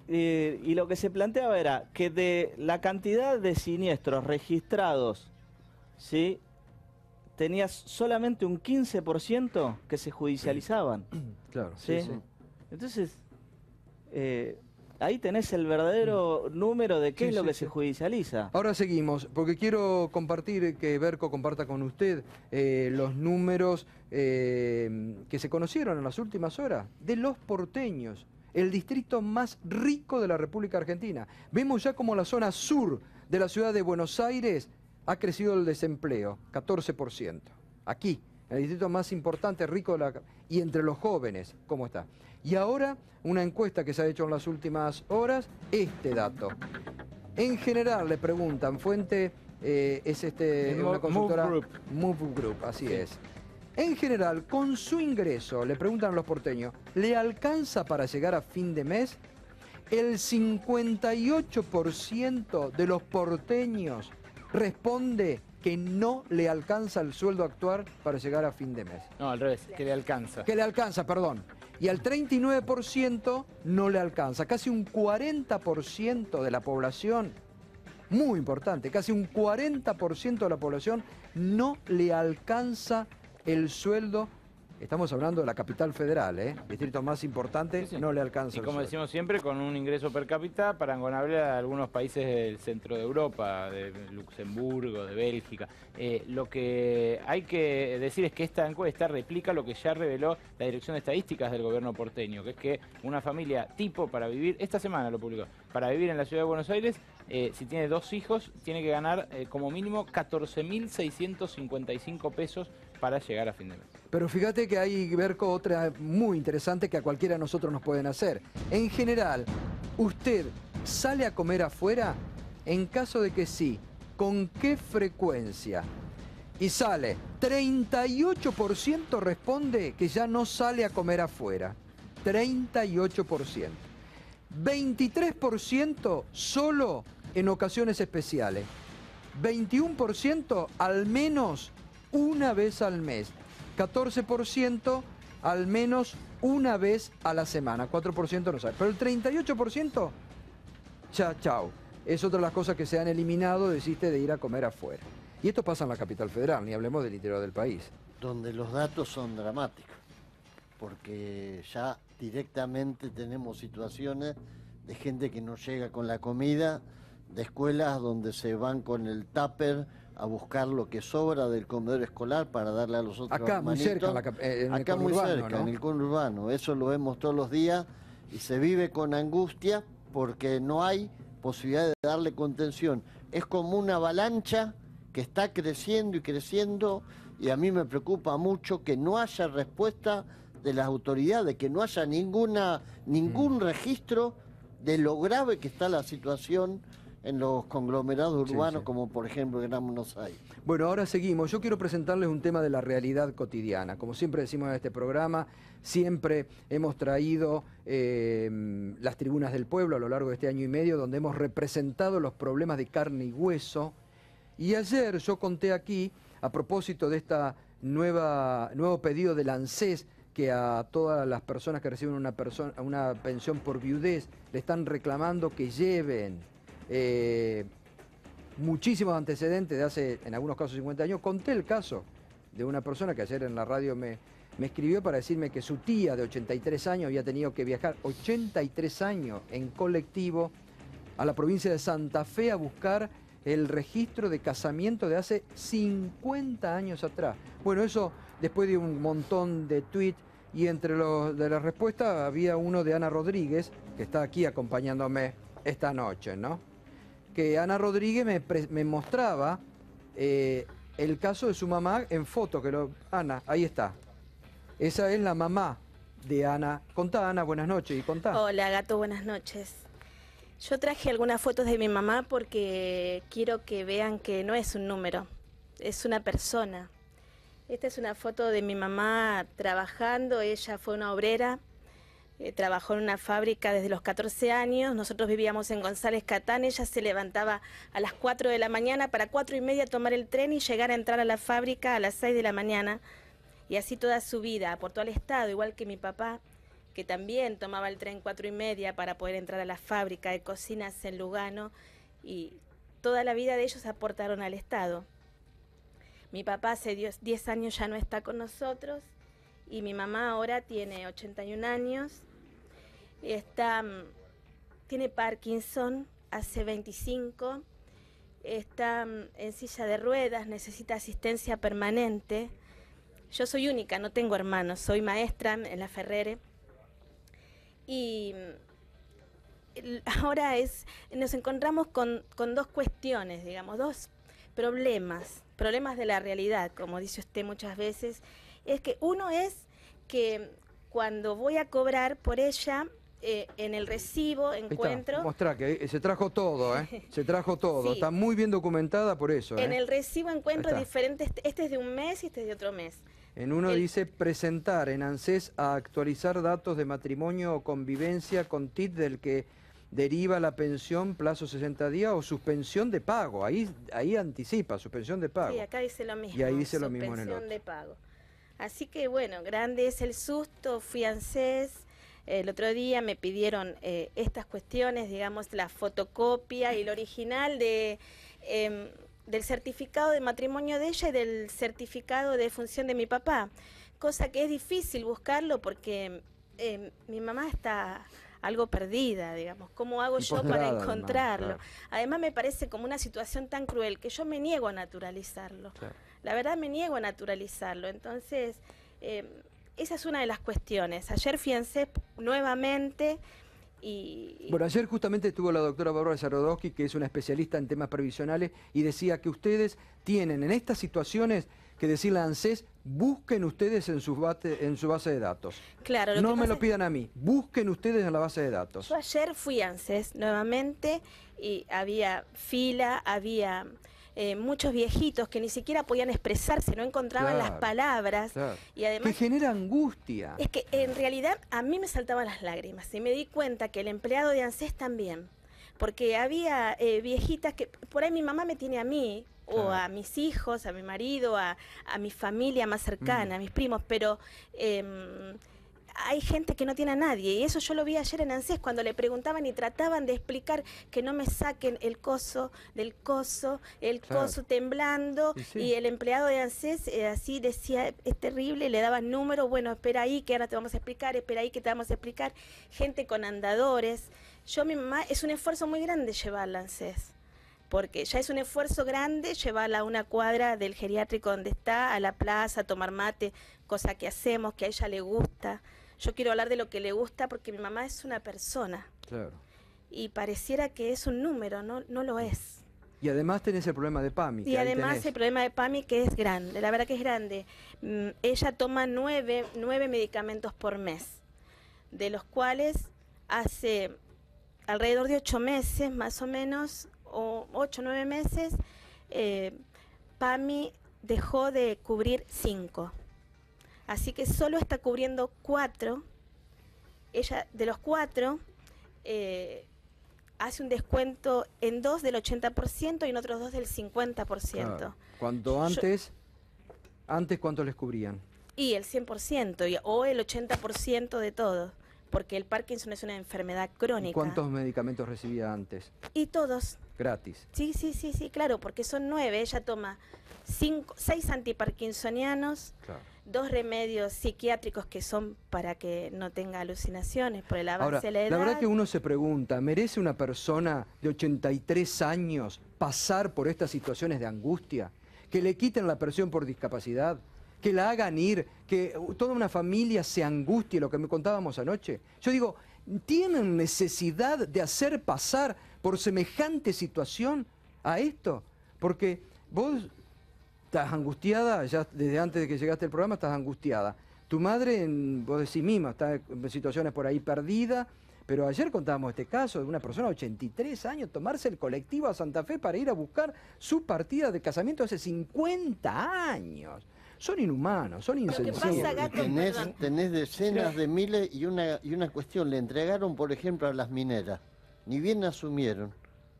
lo que se planteaba era que de la cantidad de siniestros registrados, ¿sí?, tenías solamente un 15% que se judicializaban. Claro, ¿sí? Entonces, ahí tenés el verdadero número de qué es lo que se judicializa. Ahora seguimos, porque quiero compartir, que Berco comparta con usted los números que se conocieron en las últimas horas de los porteños, el distrito más rico de la República Argentina. Vemos ya como la zona sur de la ciudad de Buenos Aires ha crecido el desempleo, 14%. Aquí, el distrito más importante, rico, y entre los jóvenes, ¿cómo está? Y ahora, una encuesta que se ha hecho en las últimas horas, este dato. En general, le preguntan, fuente es una consultora... Move Group, así es. En general, con su ingreso, le preguntan a los porteños, ¿le alcanza para llegar a fin de mes? El 58% de los porteños responde que no le alcanza el sueldo actual para llegar a fin de mes. No, al revés, que le alcanza. Que le alcanza, perdón. Y al 39% no le alcanza. Casi un 40% de la población, muy importante, casi un 40% de la población no le alcanza el sueldo. Estamos hablando de la capital federal, distrito más importante, no le alcanza. Y como decimos siempre, con un ingreso per cápita parangonable a algunos países del centro de Europa, de Luxemburgo, de Bélgica. Lo que hay que decir es que esta encuesta replica lo que ya reveló la Dirección de Estadísticas del gobierno porteño, que es que una familia tipo para vivir, esta semana lo publicó, para vivir en la ciudad de Buenos Aires, si tiene 2 hijos, tiene que ganar como mínimo 14.655 pesos para llegar a fin de mes. Pero fíjate que hay, Berco, otra muy interesante que a cualquiera de nosotros nos pueden hacer. En general, ¿usted sale a comer afuera? En caso de que sí, ¿con qué frecuencia? Y sale, 38% responde que ya no sale a comer afuera. 38%. 23% solo en ocasiones especiales, 21% al menos una vez al mes, 14% al menos una vez a la semana, 4% no sabe, pero el 38% ya, chao. Es otra de las cosas que se han eliminado, deciste, de ir a comer afuera. Y esto pasa en la capital federal, ni hablemos del interior del país. Donde los datos son dramáticos, porque ya directamente tenemos situaciones de gente que no llega con la comida, de escuelas donde se van con el tupper a buscar lo que sobra del comedor escolar para darle a los otros Acá muy cerca, en el conurbano, ¿no? En el conurbano, eso lo vemos todos los días y se vive con angustia porque no hay posibilidad de darle contención. Es como una avalancha que está creciendo y creciendo, y a mí me preocupa mucho que no haya respuesta de las autoridades, que no haya ningún registro de lo grave que está la situación en los conglomerados urbanos, como por ejemplo Gran Buenos Aires. Bueno, ahora seguimos. Yo quiero presentarles un tema de la realidad cotidiana. Como siempre decimos en este programa, siempre hemos traído las tribunas del pueblo a lo largo de este año y medio, donde hemos representado los problemas de carne y hueso. Y ayer yo conté aquí, a propósito de esta nuevo pedido del ANSES, que a todas las personas que reciben una pensión por viudez le están reclamando que lleven muchísimos antecedentes de hace, en algunos casos, 50 años. Conté el caso de una persona que ayer en la radio me escribió para decirme que su tía de 83 años había tenido que viajar 83 años en colectivo a la provincia de Santa Fe a buscar el registro de casamiento de hace 50 años atrás. Bueno, eso después de un montón de tweets, y entre de las respuestas había uno de Ana Rodríguez, que está aquí acompañándome esta noche, ¿no? Que Ana Rodríguez me mostraba el caso de su mamá en foto. Ana, ahí está. Esa es la mamá de Ana. Contá, Ana, buenas noches. Y contá. Hola, Gato, buenas noches. Yo traje algunas fotos de mi mamá porque quiero que vean que no es un número, es una persona. Esta es una foto de mi mamá trabajando. Ella fue una obrera, trabajó en una fábrica desde los 14 años. Nosotros vivíamos en González Catán. Ella se levantaba a las 4 de la mañana para 4:30 tomar el tren y llegar a entrar a la fábrica a las 6 de la mañana. Y así toda su vida, aportó al Estado, igual que mi papá, que también tomaba el tren 4:30 para poder entrar a la fábrica de cocinas en Lugano, y toda la vida de ellos aportaron al Estado. Mi papá hace 10 años ya no está con nosotros, y mi mamá ahora tiene 81 años, tiene Parkinson, hace 25, está en silla de ruedas, necesita asistencia permanente. Yo soy única, no tengo hermanos, soy maestra en la Ferrere. Y ahora nos encontramos con dos cuestiones, digamos, dos problemas de la realidad, como dice usted muchas veces. Es que uno es que cuando voy a cobrar por ella, en el recibo encuentro... Mostrá que se trajo todo, se trajo todo. Sí. Está muy bien documentada por eso. En el recibo encuentro diferentes, este es de un mes y este es de otro mes. En uno dice presentar en ANSES a actualizar datos de matrimonio o convivencia con TIT del que deriva la pensión plazo 60 días o suspensión de pago. Ahí anticipa, suspensión de pago. Sí, acá dice lo mismo. Y ahí dice lo mismo en el otro. Suspensión de pago. Así que bueno, grande es el susto, fui a ANSES. El otro día me pidieron estas cuestiones, digamos, la fotocopia y el original del certificado de matrimonio de ella y del certificado de defunción de mi papá, cosa que es difícil buscarlo porque mi mamá está algo perdida, digamos. ¿Cómo hago yo para encontrarlo? Además, claro. Además me parece como una situación tan cruel que yo me niego a naturalizarlo. Claro. La verdad me niego a naturalizarlo. Entonces, esa es una de las cuestiones. Ayer fui a ANSES nuevamente. Bueno, ayer justamente estuvo la doctora Bárbara Zarodowski, que es una especialista en temas previsionales, y decía que ustedes tienen en estas situaciones que decirle a ANSES, busquen ustedes en su base de datos. Claro. No me lo pidan a mí, busquen ustedes en la base de datos. Yo ayer fui a ANSES nuevamente y había fila, había muchos viejitos que ni siquiera podían expresarse, no encontraban las palabras. Y además, que genera angustia. Es que en realidad a mí me saltaban las lágrimas y me di cuenta que el empleado de ANSES también, porque había viejitas que, por ahí mi mamá me tiene a mí, o a mis hijos, a mi marido, a mi familia más cercana, a mis primos, pero hay gente que no tiene a nadie, y eso yo lo vi ayer en ANSES cuando le preguntaban y trataban de explicar que no me saquen el coso del coso, el coso temblando, y el empleado de ANSES así decía, es terrible, le daban números, bueno, espera ahí que ahora te vamos a explicar, espera ahí que te vamos a explicar, gente con andadores. Mi mamá, es un esfuerzo muy grande llevarla a ANSES, porque ya es un esfuerzo grande llevarla a una cuadra del geriátrico donde está, a la plaza, a tomar mate, cosa que hacemos, que a ella le gusta. Yo quiero hablar de lo que le gusta porque mi mamá es una persona. Claro. Y pareciera que es un número, no lo es. Y además tenés el problema de PAMI. Y además el problema de PAMI que es grande, la verdad que es grande. Ella toma 9 medicamentos por mes, de los cuales hace alrededor de 8 meses, más o menos, o 8 o 9 meses, PAMI dejó de cubrir 5. Así que solo está cubriendo 4. Ella, de los 4, hace un descuento en 2 del 80% y en otros 2 del 50%. Claro. Cuando antes ¿cuánto les cubrían? Y el 100%, o el 80% de todo, porque el Parkinson es una enfermedad crónica. ¿Y cuántos medicamentos recibía antes? Y todos. Gratis. Sí, claro, porque son 9. Ella toma 6 antiparkinsonianos, 2 remedios psiquiátricos que son para que no tenga alucinaciones por el avance de la edad. La verdad que uno se pregunta, ¿merece una persona de 83 años pasar por estas situaciones de angustia? Que le quiten la pensión por discapacidad, que la hagan ir, que toda una familia se angustie, lo que me contábamos anoche. Yo digo, ¿tienen necesidad de hacer pasar por semejante situación a esto? Porque vos estás angustiada, ya desde antes de que llegaste al programa estás angustiada. Tu madre, vos decís misma, está en situaciones por ahí perdida, pero ayer contábamos este caso de una persona de 83 años, tomarse el colectivo a Santa Fe para ir a buscar su partida de casamiento hace 50 años. Son inhumanos, son insensibles. Tenés decenas de miles y una cuestión, le entregaron por ejemplo a las mineras, ni bien asumieron,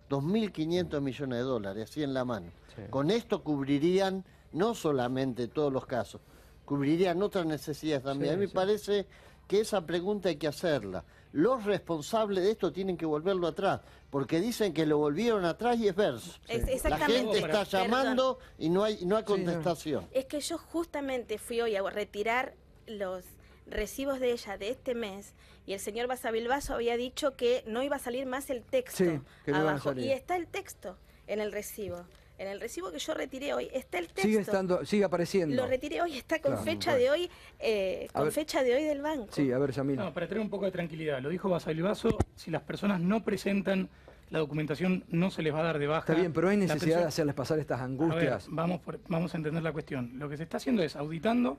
2.500 millones de dólares, así en la mano. Sí. Con esto cubrirían no solamente todos los casos, cubrirían otras necesidades también. A mí me parece que esa pregunta hay que hacerla. Los responsables de esto tienen que volverlo atrás, porque dicen que lo volvieron atrás y es verso. La gente está llamando y no hay contestación. Es que yo justamente fui hoy a retirar los recibos de ella de este mes y el señor Basavilbaso había dicho que no iba a salir más el texto abajo. Y está el texto en el recibo. En el recibo que yo retiré hoy está el texto. Sigue apareciendo. Lo retiré hoy, está con fecha de hoy, fecha de hoy del banco. Sí, a ver, Yamil. No, para tener un poco de tranquilidad, lo dijo Basavilbaso, si las personas no presentan la documentación no se les va a dar de baja. Está bien, pero hay necesidad de hacerles pasar estas angustias. A ver, vamos a entender la cuestión. Lo que se está haciendo es auditando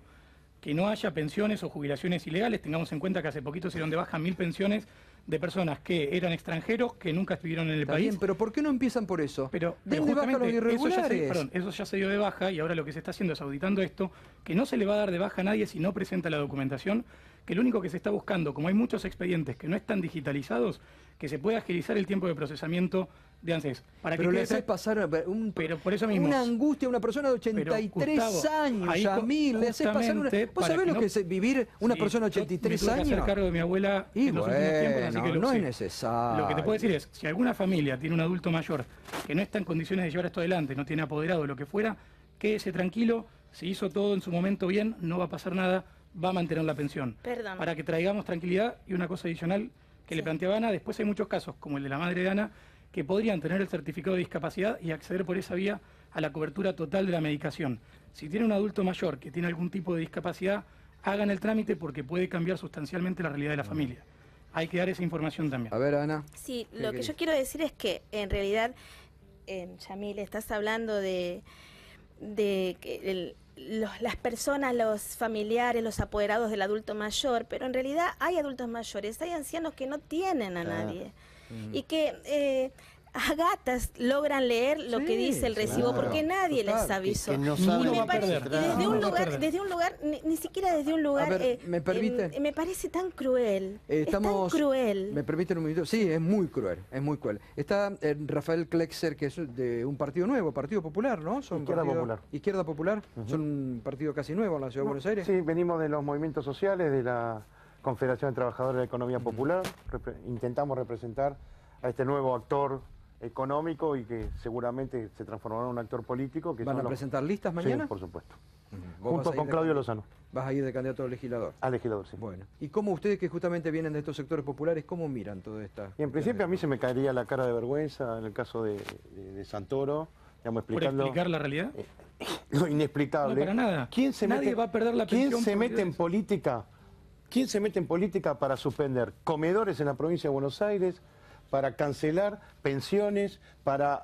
que no haya pensiones o jubilaciones ilegales. Tengamos en cuenta que hace poquito se dieron de baja 1000 pensiones de personas que eran extranjeros, que nunca estuvieron en el país. Bien, pero ¿por qué no empiezan por eso? Pero den de baja los irregulares. Eso ya se dio de baja y ahora lo que se está haciendo es auditando esto, que no se le va a dar de baja a nadie si no presenta la documentación, que lo único que se está buscando, como hay muchos expedientes que no están digitalizados, que se pueda agilizar el tiempo de procesamiento de ANSES. Pero le haces pasar pero por eso mismo, una angustia a una persona de 83 años, Yamil, le haces pasar una... ¿Vos sabés lo que es vivir una persona de 83 años? Me tuve que hacer cargo de mi abuela en los últimos tiempos, así que no es necesario. Lo que te puedo decir es, si alguna familia tiene un adulto mayor que no está en condiciones de llevar esto adelante, no tiene apoderado, lo que fuera, quédese tranquilo, se hizo todo en su momento bien, no va a pasar nada, va a mantener la pensión. Perdón. Para que traigamos tranquilidad. Y una cosa adicional que le planteaba Ana, después hay muchos casos, como el de la madre de Ana, que podrían tener el certificado de discapacidad y acceder por esa vía a la cobertura total de la medicación. Si tiene un adulto mayor que tiene algún tipo de discapacidad, hagan el trámite porque puede cambiar sustancialmente la realidad de la familia. Hay que dar esa información también. A ver, Ana. Sí, lo que yo quiero decir es que en realidad, Yamil, estás hablando de que las personas, los familiares, los apoderados del adulto mayor, pero en realidad hay adultos mayores, hay ancianos que no tienen a nadie y que a gatas logran leer lo que dice el recibo, porque nadie les avisó. Que no y saben me qué parece, se y trata. desde un lugar, ni siquiera desde un lugar, A ver, ¿me permite? me parece tan cruel. Es tan cruel. ¿Me permiten un minuto? Sí, es muy cruel, es muy cruel. Está Rafael Klexer, que es de un partido nuevo, Partido Popular, ¿no? Izquierda Popular. Izquierda Popular, son un partido casi nuevo en la Ciudad de Buenos Aires. Sí, venimos de los movimientos sociales, de la Confederación de Trabajadores de la Economía Popular. Intentamos representar a este nuevo actor económico y que seguramente se transformará en un actor político. Que ¿Van a presentar listas mañana? Sí, por supuesto. ¿Vos Junto vas a ir con de Claudio Lozano. ¿Vas a ir de candidato a legislador? A legislador, sí. Bueno, ¿y cómo ustedes que justamente vienen de estos sectores populares, cómo miran toda esta? Y en principio a mí se me caería la cara de vergüenza en el caso de Santoro, digamos, explicando... ¿Por explicar la realidad? Lo inexplicable. No, para nada. Nadie va a perder la pensión. ¿Quién se mete en política? ¿Quién se mete en política para suspender comedores en la provincia de Buenos Aires, para cancelar pensiones, para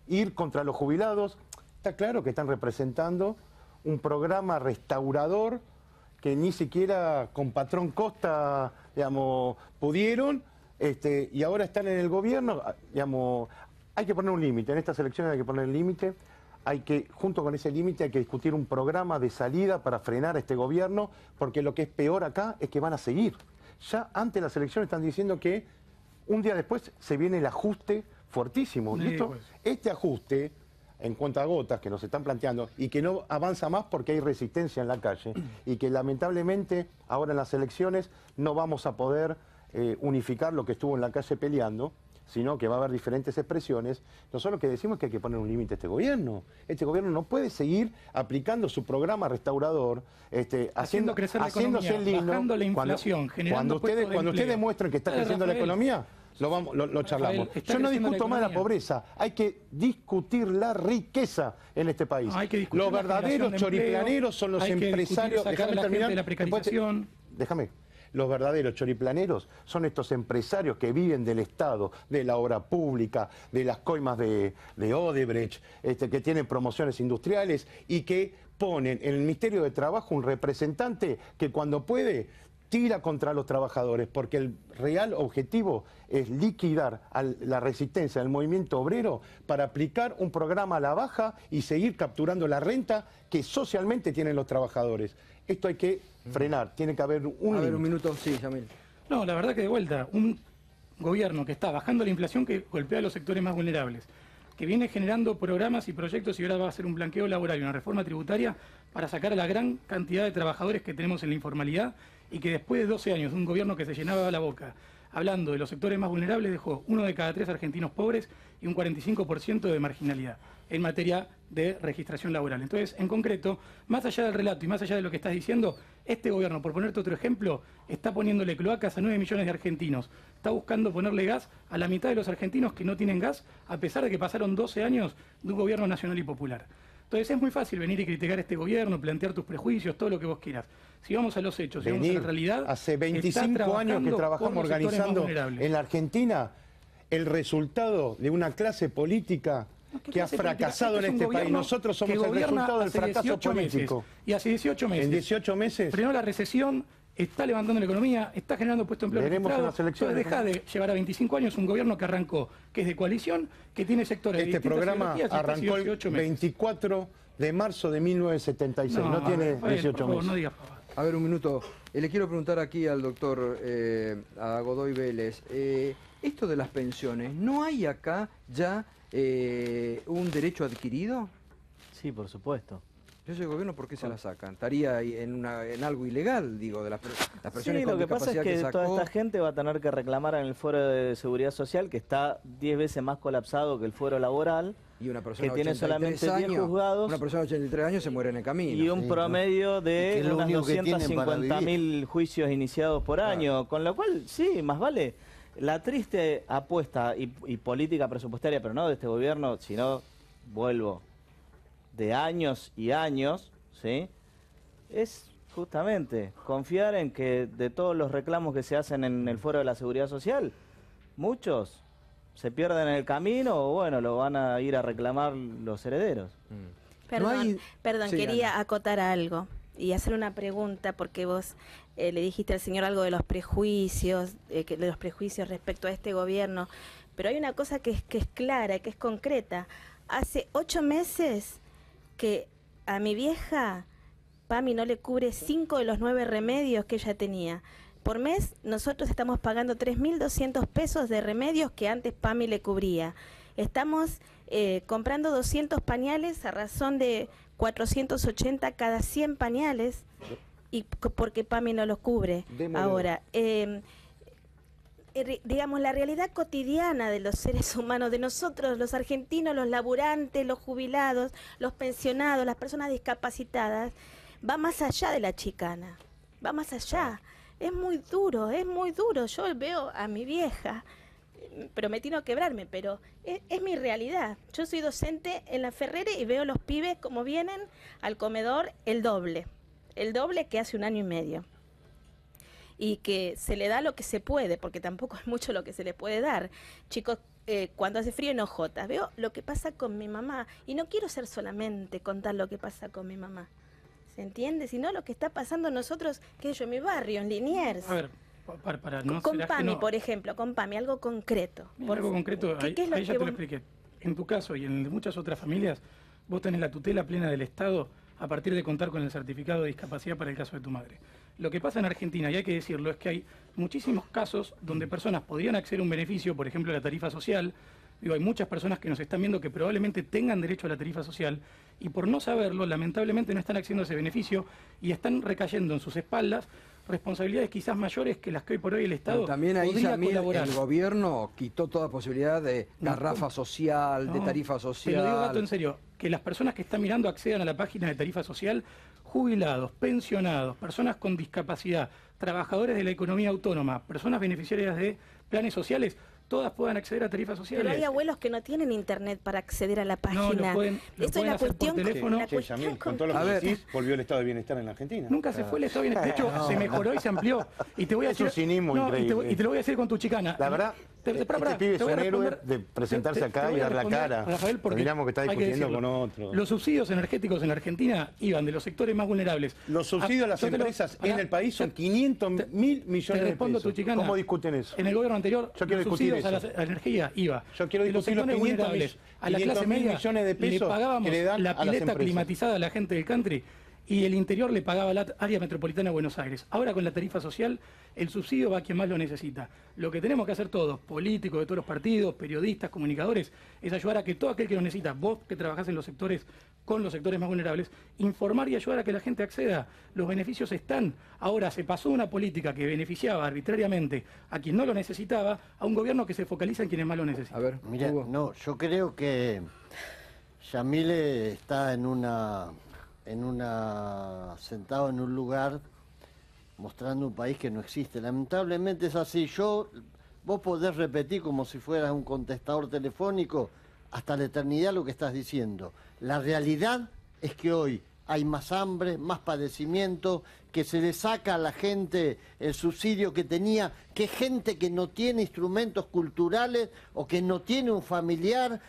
ir contra los jubilados? Está claro que están representando un programa restaurador que ni siquiera con Patrón Costa, digamos, pudieron, y ahora están en el gobierno, digamos, hay que poner un límite, en estas elecciones hay que poner un límite, junto con ese límite hay que discutir un programa de salida para frenar a este gobierno, porque lo que es peor acá es que van a seguir. Ya antes de las elecciones están diciendo que un día después se viene el ajuste fuertísimo. Sí, ¿Listo? pues. Este ajuste, en cuentagotas que nos están planteando y que no avanza más porque hay resistencia en la calle y que lamentablemente ahora en las elecciones no vamos a poder unificar lo que estuvo en la calle peleando, sino que va a haber diferentes expresiones. Nosotros lo que decimos es que hay que poner un límite a este gobierno. Este gobierno no puede seguir aplicando su programa restaurador, haciendo crecer la haciéndose economía, lindo. bajando la inflación, generando puestos de Cuando ustedes empleo. demuestren que está Dale, creciendo la Rafael. economía, lo charlamos. está Yo no creciendo discuto la más la economía. pobreza, hay que discutir la riqueza en este país. Hay que discutir Los la verdaderos generación de empleo, choriplaneros son los hay que discutir empresarios. sacar a Déjame la gente terminar. de la precarización. Déjame. Los verdaderos choriplaneros son estos empresarios que viven del Estado, de la obra pública, de las coimas de Odebrecht, que tienen promociones industriales y que ponen en el Ministerio de Trabajo un representante que cuando puede tira contra los trabajadores, porque el real objetivo es liquidar a la resistencia del movimiento obrero para aplicar un programa a la baja y seguir capturando la renta que socialmente tienen los trabajadores. Esto hay que frenar, tiene que haber un límite. A ver, un minuto, sí, Yamil. No, la verdad que de vuelta, un gobierno que está bajando la inflación que golpea a los sectores más vulnerables, que viene generando programas y proyectos y ahora va a hacer un blanqueo laboral y una reforma tributaria para sacar a la gran cantidad de trabajadores que tenemos en la informalidad y que después de 12 años de un gobierno que se llenaba la boca hablando de los sectores más vulnerables dejó 1 de cada 3 argentinos pobres y un 45% de marginalidad en materia de registración laboral. Entonces, en concreto, más allá del relato y más allá de lo que estás diciendo, este gobierno, por ponerte otro ejemplo, está poniéndole cloacas a 9 millones de argentinos. Está buscando ponerle gas a la mitad de los argentinos que no tienen gas, a pesar de que pasaron 12 años de un gobierno nacional y popular. Entonces es muy fácil venir y criticar a este gobierno, plantear tus prejuicios, todo lo que vos quieras. Si vamos a los hechos, si vamos a la realidad... Hace 25 años que trabajamos organizando en la Argentina el resultado de una clase política que ha fracasado en este país. Nosotros somos el resultado del fracaso político. Y hace 18 meses. En 18 meses. Frenó la recesión, está levantando la economía, está generando puestos de empleo. Veremos en las elecciones. Entonces deja de llevar a 25 años un gobierno que arrancó, que es de coalición, que tiene sectores de Este distintas programa ideologías y está arrancó el 18 meses. 24 de marzo de 1976. No tiene Rafael, 18 por favor, meses. no digas pavadas. A ver, un minuto. Le quiero preguntar aquí al doctor, a Godoy Vélez. Esto de las pensiones, ¿no hay acá ya un derecho adquirido? Sí, por supuesto. Ese gobierno, ¿por qué se la sacan? ¿Estaría ahí en algo ilegal, digo, de las personas Sí, con lo que pasa es discapacidad que toda sacó? esta gente va a tener que reclamar en el Fuero de Seguridad Social, que está 10 veces más colapsado que el Fuero Laboral, Y una persona que tiene 83 solamente 10 juzgados Una persona de 83 años se muere en el camino. y un promedio Y que de es lo unas único que tienen para 250.000 juicios iniciados por año, con lo cual, sí, más vale. La triste apuesta y política presupuestaria, pero no de este gobierno, sino, vuelvo, de años y años, ¿sí? Es justamente confiar en que de todos los reclamos que se hacen en el Foro de la Seguridad Social, muchos se pierden en el camino o bueno, lo van a ir a reclamar los herederos. Perdón, No hay- perdón, Sí, quería Ana. acotar algo. y hacer una pregunta, porque vos le dijiste al señor algo de los prejuicios, respecto a este gobierno, pero hay una cosa que es clara, que es concreta. Hace 8 meses que a mi vieja PAMI no le cubre 5 de los 9 remedios que ella tenía. Por mes nosotros estamos pagando 3.200 pesos de remedios que antes PAMI le cubría. Estamos comprando 200 pañales a razón de 480 cada 100 pañales, y porque PAMI no los cubre. Ahora, digamos, la realidad cotidiana de los seres humanos, de nosotros, los argentinos, los laburantes, los jubilados, los pensionados, las personas discapacitadas, va más allá de la chicana, va más allá. Es muy duro, es muy duro. Yo veo a mi vieja, prometí no quebrarme, pero es mi realidad. Yo soy docente en la Ferrere y veo los pibes como vienen al comedor el doble que hace 1 año y medio. Y que se le da lo que se puede, porque tampoco es mucho lo que se le puede dar. Chicos, cuando hace frío en hojotas, veo lo que pasa con mi mamá, y no quiero ser solamente contar lo que pasa con mi mamá, ¿se entiende? Sino lo que está pasando nosotros, que yo en mi barrio, en Liniers. A ver, para no con PAMI, por ejemplo, con PAMI, algo concreto. Algo concreto, ¿Qué es lo ahí ya que te lo expliqué. En tu caso y en el de muchas otras familias, vos tenés la tutela plena del Estado a partir de contar con el certificado de discapacidad para el caso de tu madre. Lo que pasa en Argentina, y hay que decirlo, es que hay muchísimos casos donde personas podrían acceder a un beneficio, por ejemplo, la tarifa social. Digo, hay muchas personas que nos están viendo que probablemente tengan derecho a la tarifa social y por no saberlo, lamentablemente no están accediendo a ese beneficio y están recayendo en sus espaldas responsabilidades quizás mayores que las que hoy por hoy el Estado pero también ahí podría Yamil, colaborar. el gobierno quitó toda posibilidad de garrafa social, de tarifa social. Te lo digo, Gato, en serio, que las personas que están mirando accedan a la página de tarifa social, jubilados, pensionados, personas con discapacidad, trabajadores de la economía autónoma, personas beneficiarias de planes sociales, todas puedan acceder a tarifas sociales. Pero hay abuelos que no tienen internet para acceder a la página. No, lo pueden Esto es la hacer por cuestión teléfono. Con todo lo que decís, volvió el estado de bienestar en la Argentina. Nunca se fue el estado de bienestar. De hecho, se mejoró y se amplió. Y te voy a Es un cinismo increíble. y te lo voy a decir con tu chicana. La verdad, este pibe es un héroe de presentarse acá y dar la cara. Rafael, porque miramos que está discutiendo con otro. Los subsidios energéticos en la Argentina iban de los sectores más vulnerables. Los subsidios a las empresas en el país son 500.000 millones de pesos. Tu chicana, ¿Cómo discuten eso? En el gobierno anterior, yo quiero los subsidios a la energía iba. Yo quiero discutir los 500 a la clase media millones de pesos le pagábamos que le dan la a las pileta empresas. climatizada a la gente del country y el interior le pagaba la área metropolitana de Buenos Aires. Ahora con la tarifa social el subsidio va a quien más lo necesita. Lo que tenemos que hacer todos, políticos de todos los partidos, periodistas, comunicadores, es ayudar a que todo aquel que lo necesita, vos que trabajás en los sectores con los sectores más vulnerables, informar y ayudar a que la gente acceda. Los beneficios están. Ahora se pasó una política que beneficiaba arbitrariamente a quien no lo necesitaba a un gobierno que se focaliza en quienes más lo necesitan. A ver, mira, no, yo creo que Yamile está sentado en un lugar mostrando un país que no existe. Lamentablemente es así. Vos podés repetir como si fueras un contestador telefónico hasta la eternidad lo que estás diciendo. La realidad es que hoy hay más hambre, más padecimiento, que se le saca a la gente el subsidio que tenía, que gente que no tiene instrumentos culturales o que no tiene un familiar,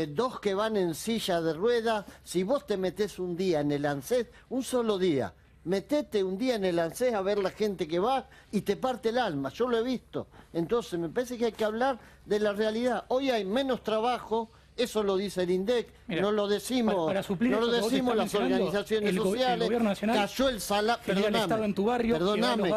2 que van en silla de ruedas. Si vos te metés un día en el ANSES, un solo día, metete un día en el ANSES a ver la gente que va y te parte el alma. Yo lo he visto. Entonces me parece que hay que hablar de la realidad. Hoy hay menos trabajo. Eso lo dice el INDEC, mira, no lo decimos, no lo decimos las organizaciones sociales. Cayó el salario, perdóname,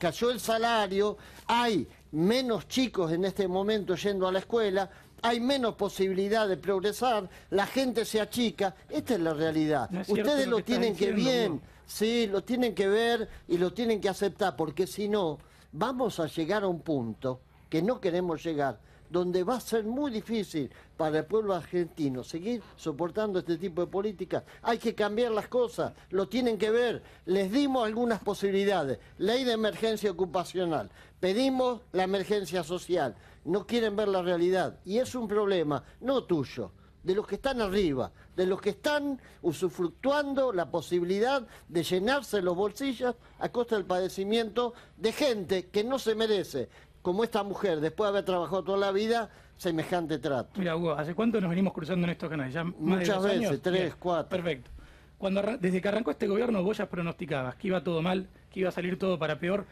cayó el salario, hay menos chicos en este momento yendo a la escuela, hay menos posibilidad de progresar, la gente se achica, esta es la realidad. No es Ustedes lo lo tienen que bien, sí, lo tienen que ver y lo tienen que aceptar, porque si no, vamos a llegar a un punto que no queremos llegar, donde va a ser muy difícil para el pueblo argentino seguir soportando este tipo de políticas. Hay que cambiar las cosas, lo tienen que ver. Les dimos algunas posibilidades. Ley de emergencia ocupacional, pedimos la emergencia social. No quieren ver la realidad. Y es un problema, no tuyo, de los que están arriba, de los que están usufructuando la posibilidad de llenarse los bolsillos a costa del padecimiento de gente que no se merece, como esta mujer, después de haber trabajado toda la vida, semejante trato. Mira, Hugo, ¿hace cuánto nos venimos cruzando en estos canales? ¿Ya más Muchas de 2 veces, años? 3, 4. Perfecto. Desde que arrancó este gobierno vos ya pronosticabas que iba todo mal, que iba a salir todo para peor.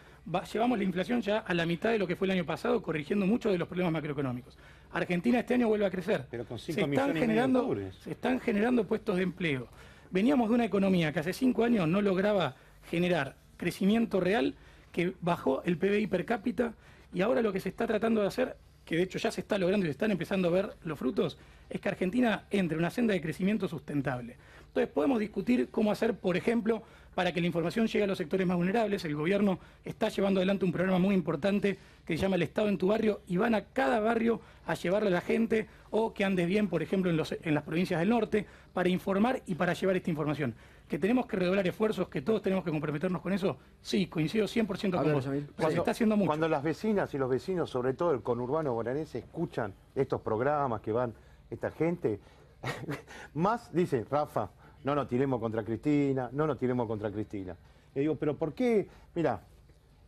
Llevamos la inflación ya a la mitad de lo que fue el año pasado, corrigiendo muchos de los problemas macroeconómicos. Argentina este año vuelve a crecer. Pero con 5 millones y medio de pobres. Se están generando puestos de empleo. Veníamos de una economía que hace 5 años no lograba generar crecimiento real, que bajó el PBI per cápita, y ahora lo que se está tratando de hacer, que de hecho ya se está logrando y se están empezando a ver los frutos, es que Argentina entre en una senda de crecimiento sustentable. Entonces podemos discutir cómo hacer, por ejemplo, para que la información llegue a los sectores más vulnerables. El gobierno está llevando adelante un programa muy importante que se llama El Estado en tu Barrio, y van a cada barrio a llevarle a la gente, o que andes bien, por ejemplo, en las provincias del norte, para informar y para llevar esta información. Que tenemos que redoblar esfuerzos, que todos tenemos que comprometernos con eso, sí, coincido 100% con vos. Se está haciendo mucho. Cuando las vecinas y los vecinos, sobre todo el conurbano bonaerense, escuchan estos programas que van esta gente, más dicen, Rafa, no nos tiremos contra Cristina, no nos tiremos contra Cristina. Le digo, pero ¿por qué? Mira,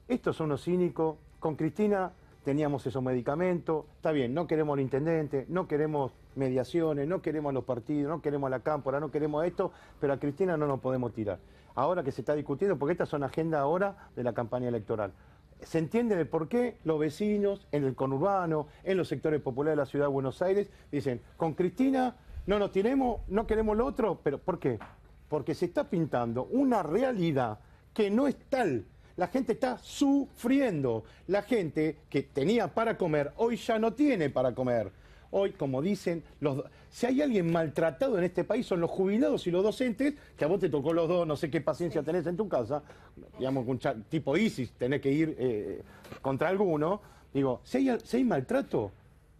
estos son unos cínicos. Con Cristina teníamos esos medicamentos, está bien, no queremos al intendente, no queremos mediaciones, no queremos a los partidos, no queremos a la cámpora, no queremos a esto, pero a Cristina no nos podemos tirar. Ahora que se está discutiendo, porque estas son agenda ahora de la campaña electoral. Se entiende de por qué los vecinos en el conurbano, en los sectores populares de la ciudad de Buenos Aires, dicen, con Cristina no nos tiremos, no queremos lo otro, pero ¿por qué? Porque se está pintando una realidad que no es tal. La gente está sufriendo. La gente que tenía para comer, hoy ya no tiene para comer. Hoy, como dicen, si hay alguien maltratado en este país son los jubilados y los docentes, que a vos te tocó los dos, no sé qué paciencia tenés en tu casa, digamos, un tipo ISIS, tenés que ir contra alguno. Digo, si hay maltrato,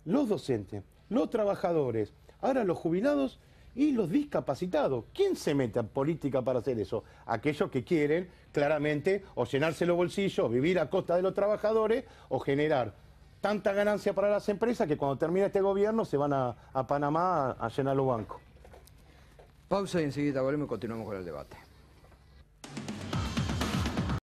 los docentes, los trabajadores, ahora los jubilados y los discapacitados. ¿Quién se mete en política para hacer eso? Aquellos que quieren claramente o llenarse los bolsillos, vivir a costa de los trabajadores, o generar tanta ganancia para las empresas que cuando termine este gobierno se van a Panamá a llenar los bancos. Pausa y enseguida volvemos y continuamos con el debate.